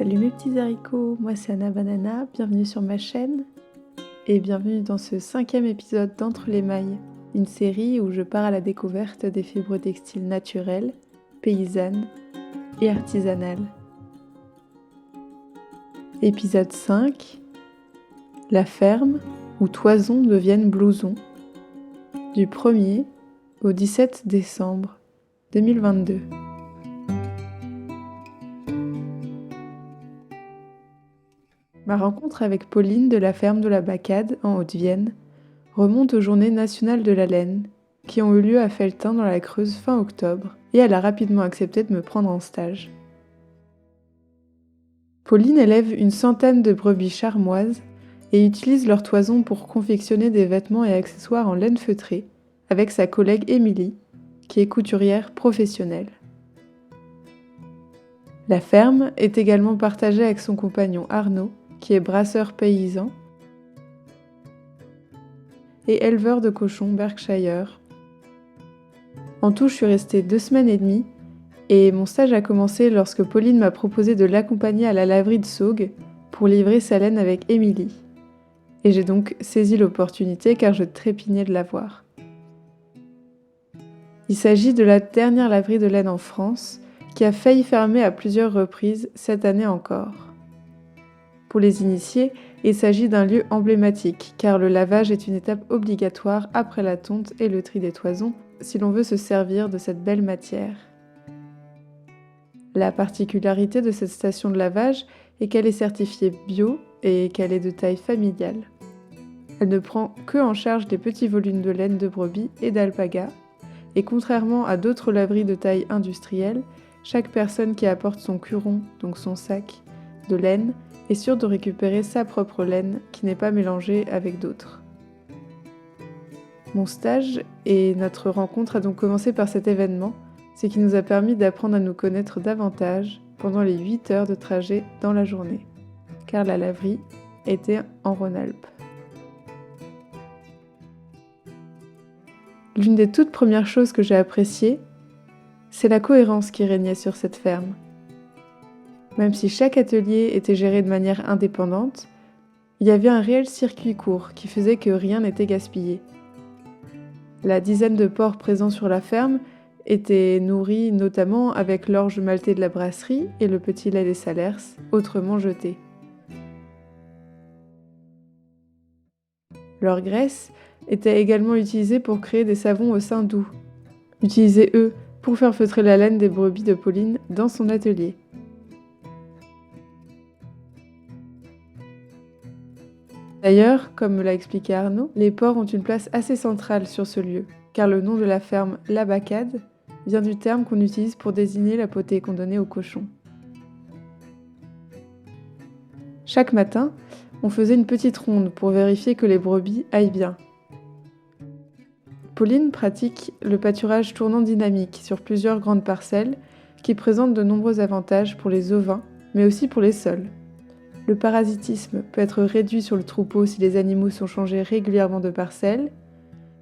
Salut mes petits haricots, moi c'est Anna Banana, bienvenue sur ma chaîne et bienvenue dans ce 5e épisode d'Entre les mailles, une série où je pars à la découverte des fibres textiles naturelles, paysannes et artisanales. Épisode 5, la ferme où toisons deviennent blousons, du 1er au 17 décembre 2022. Ma rencontre avec Pauline de la ferme de la Bacade, en Haute-Vienne, remonte aux Journées nationales de la laine, qui ont eu lieu à Felletin dans la Creuse fin octobre, et elle a rapidement accepté de me prendre en stage. Pauline élève une centaine de brebis charmoises et utilise leurs toisons pour confectionner des vêtements et accessoires en laine feutrée, avec sa collègue Émilie, qui est couturière professionnelle. La ferme est également partagée avec son compagnon Arnaud, qui est brasseur paysan et éleveur de cochons Berkshire. En tout, je suis restée 2 semaines et demie et mon stage a commencé lorsque Pauline m'a proposé de l'accompagner à la laverie de Saugues pour livrer sa laine avec Émilie. Et j'ai donc saisi l'opportunité car je trépignais de la voir. Il s'agit de la dernière laverie de laine en France qui a failli fermer à plusieurs reprises cette année encore. Pour les initiés, il s'agit d'un lieu emblématique car le lavage est une étape obligatoire après la tonte et le tri des toisons si l'on veut se servir de cette belle matière. La particularité de cette station de lavage est qu'elle est certifiée bio et qu'elle est de taille familiale. Elle ne prend que en charge des petits volumes de laine de brebis et d'alpaga, et contrairement à d'autres laveries de taille industrielle, chaque personne qui apporte son curon, donc son sac, de laine, est sûre de récupérer sa propre laine qui n'est pas mélangée avec d'autres. Mon stage et notre rencontre a donc commencé par cet événement, ce qui nous a permis d'apprendre à nous connaître davantage pendant les 8 heures de trajet dans la journée, car la laverie était en Rhône-Alpes. L'une des toutes premières choses que j'ai appréciées, c'est la cohérence qui régnait sur cette ferme. Même si chaque atelier était géré de manière indépendante, il y avait un réel circuit court qui faisait que rien n'était gaspillé. La dizaine de porcs présents sur la ferme étaient nourris notamment avec l'orge maltée de la brasserie et le petit lait des Salers, autrement jeté. Leur graisse était également utilisée pour créer des savons au sein doux, utilisés eux pour faire feutrer la laine des brebis de Pauline dans son atelier. D'ailleurs, comme me l'a expliqué Arnaud, les porcs ont une place assez centrale sur ce lieu, car le nom de la ferme La Bacade vient du terme qu'on utilise pour désigner la potée qu'on donnait aux cochons. Chaque matin, on faisait une petite ronde pour vérifier que les brebis aillent bien. Pauline pratique le pâturage tournant dynamique sur plusieurs grandes parcelles qui présentent de nombreux avantages pour les ovins, mais aussi pour les sols. Le parasitisme peut être réduit sur le troupeau si les animaux sont changés régulièrement de parcelle.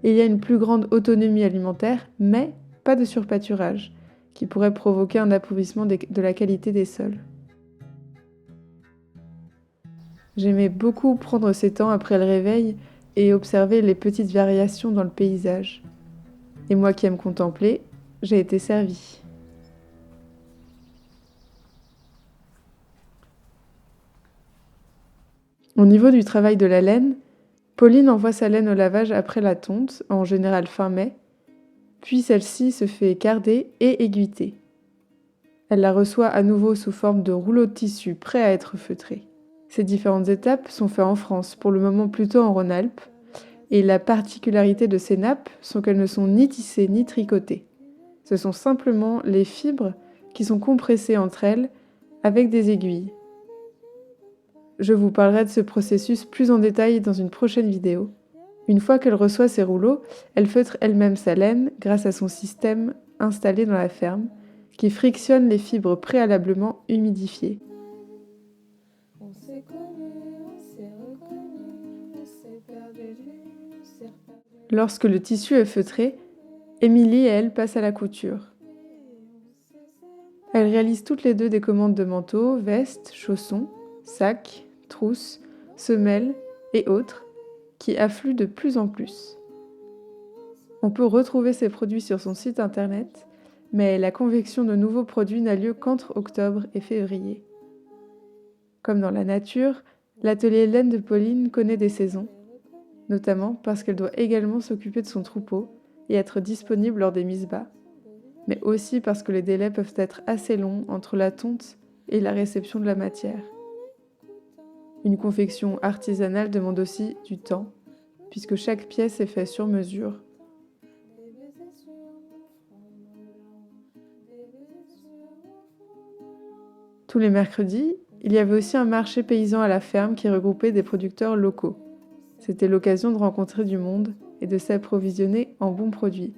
Il y a une plus grande autonomie alimentaire, mais pas de surpâturage, qui pourrait provoquer un appauvrissement de la qualité des sols. J'aimais beaucoup prendre ces temps après le réveil et observer les petites variations dans le paysage. Et moi qui aime contempler, j'ai été servie. Au niveau du travail de la laine, Pauline envoie sa laine au lavage après la tonte, en général fin mai, puis celle-ci se fait carder et aiguïter. Elle la reçoit à nouveau sous forme de rouleau de tissu prêt à être feutré. Ces différentes étapes sont faites en France, pour le moment plutôt en Rhône-Alpes, et la particularité de ces nappes sont qu'elles ne sont ni tissées ni tricotées. Ce sont simplement les fibres qui sont compressées entre elles avec des aiguilles. Je vous parlerai de ce processus plus en détail dans une prochaine vidéo. Une fois qu'elle reçoit ses rouleaux, elle feutre elle-même sa laine grâce à son système installé dans la ferme, qui frictionne les fibres préalablement humidifiées. Lorsque le tissu est feutré, Émilie et elle passent à la couture. Elles réalisent toutes les deux des commandes de manteaux, vestes, chaussons, sacs, trousses, semelles et autres qui affluent de plus en plus. On peut retrouver ces produits sur son site internet, mais la confection de nouveaux produits n'a lieu qu'entre octobre et février. Comme dans la nature, l'atelier laine de Pauline connaît des saisons, notamment parce qu'elle doit également s'occuper de son troupeau et être disponible lors des mises bas, mais aussi parce que les délais peuvent être assez longs entre la tonte et la réception de la matière. Une confection artisanale demande aussi du temps, puisque chaque pièce est faite sur mesure. Tous les mercredis, il y avait aussi un marché paysan à la ferme qui regroupait des producteurs locaux. C'était l'occasion de rencontrer du monde et de s'approvisionner en bons produits.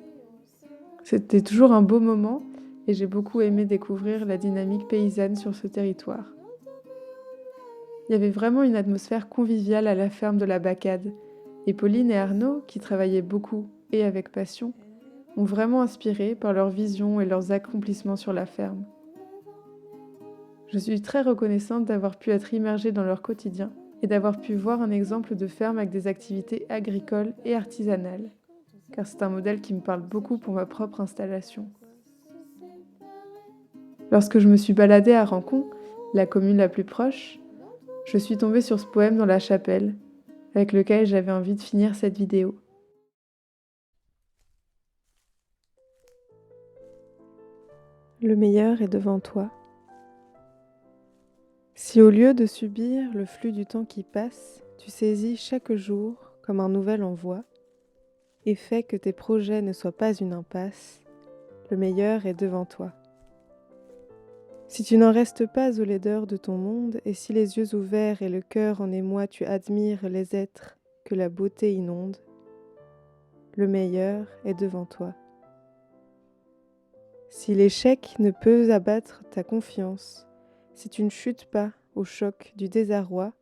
C'était toujours un beau moment et j'ai beaucoup aimé découvrir la dynamique paysanne sur ce territoire. Il y avait vraiment une atmosphère conviviale à la ferme de la Bacade, et Pauline et Arnaud, qui travaillaient beaucoup et avec passion, m'ont vraiment inspiré par leur vision et leurs accomplissements sur la ferme. Je suis très reconnaissante d'avoir pu être immergée dans leur quotidien et d'avoir pu voir un exemple de ferme avec des activités agricoles et artisanales, car c'est un modèle qui me parle beaucoup pour ma propre installation. Lorsque je me suis baladée à Rancon, la commune la plus proche, je suis tombée sur ce poème dans la chapelle, avec lequel j'avais envie de finir cette vidéo. Le meilleur est devant toi. Si au lieu de subir le flux du temps qui passe, tu saisis chaque jour comme un nouvel envoi, et fais que tes projets ne soient pas une impasse, le meilleur est devant toi. Si tu n'en restes pas aux laideurs de ton monde, et si les yeux ouverts et le cœur en émoi tu admires les êtres que la beauté inonde, le meilleur est devant toi. Si l'échec ne peut abattre ta confiance, si tu ne chutes pas au choc du désarroi,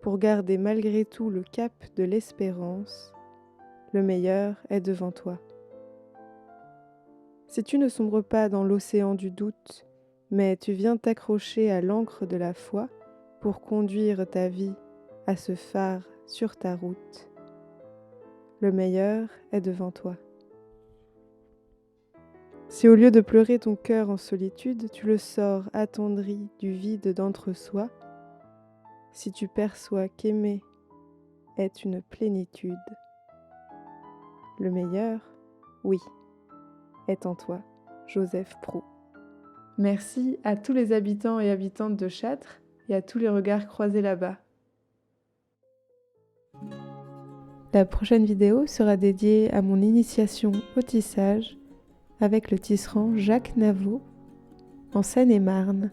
pour garder malgré tout le cap de l'espérance, le meilleur est devant toi. Si tu ne sombres pas dans l'océan du doute, mais tu viens t'accrocher à l'ancre de la foi pour conduire ta vie à ce phare sur ta route, le meilleur est devant toi. Si au lieu de pleurer ton cœur en solitude, tu le sors attendri du vide d'entre-soi, si tu perçois qu'aimer est une plénitude, le meilleur, oui, est en toi. Joseph Proulx. Merci à tous les habitants et habitantes de Châtres et à tous les regards croisés là-bas. La prochaine vidéo sera dédiée à mon initiation au tissage avec le tisserand Jacques Navot en Seine-et-Marne.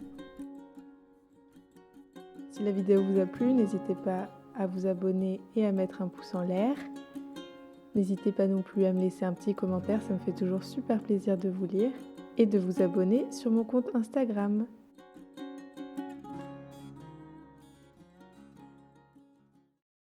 Si la vidéo vous a plu, n'hésitez pas à vous abonner et à mettre un pouce en l'air. N'hésitez pas non plus à me laisser un petit commentaire, ça me fait toujours super plaisir de vous lire, et de vous abonner sur mon compte Instagram.